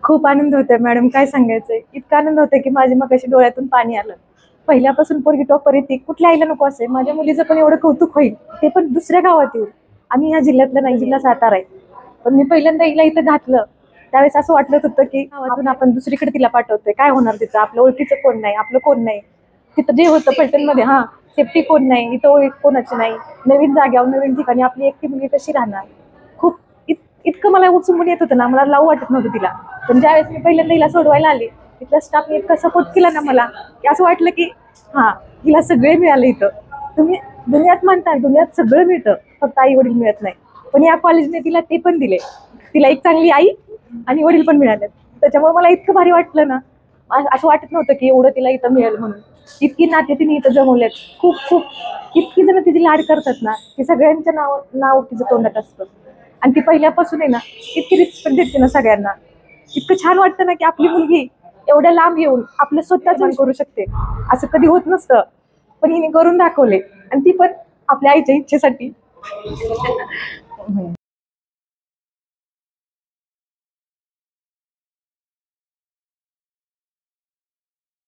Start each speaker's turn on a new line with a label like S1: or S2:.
S1: खूप आनंद होतोय मॅडम, काय सांगायचंय. इतका आनंद होतोय की माझ्या मगाशी डोळ्यातून पाणी आलं. पहिल्यापासून पोरगी टॉपर येते, कुठल्या आईला नको असेल. माझ्या मुलीचं पण एवढं कौतुक होईल, ते पण दुसऱ्या गावात येऊन. आम्ही ह्या जिल्ह्यातलं नाही, जिल्हा सातारा आहे. पण मी पहिल्यांदा हिला इथं घातलं त्यावेळेस असं वाटत होतं की गावातून आपण दुसरीकडे तिला पाठवतोय, काय होणार तिचं. आपलं ओळखीचं कोण नाही, आपलं कोण नाही. तिथं जे होतं पलटणमध्ये, हा सेफ्टी कोण नाही, इथं ओळख कोणाची नाही. नवीन जाग्यावर नवीन ठिकाणी आपली एकटी मुलगी कशी राहणार. खूप इतकं मला उचंबून येत होतं ना, मला लावू वाटत नव्हतं तिला. पण ज्यावेळेस मी पहिल्यांदा हिला सोडवायला आले, तिथल्या स्टाफने इतका सपोर्ट केला ना मला, की असं वाटलं की हा, हिला सगळे मिळाले इथं. तुम्ही दुनियात म्हणता, दुनियात सगळं मिळतं, फक्त आई वडील मिळत नाही. पण या कॉलेजने तिला ते पण दिले. तिला एक चांगली आई आणि वडील पण मिळाले. त्याच्यामुळे मला इतकं भारी वाटलं ना, असं वाटत नव्हतं की एवढं तिला इथं मिळेल म्हणून. इतकी नाते तिने इथं जमवलेत. खूप खूप इतकी जण तिची लाड करतात ना, की सगळ्यांचं नाव तिचं तोंडात असतं. आणि ती पहिल्यापासून आहे ना, इतकी रिस्पेक्ट देते ना सगळ्यांना. इतकं छान वाटतं ना की आपली मुलगी एवढ्या लांब येऊन आपलं स्वतःच करू शकते. असं कधी होत नसतं, पण हिने करून दाखवले. आणि ती पण आपल्या आईच्या इच्छेसाठी.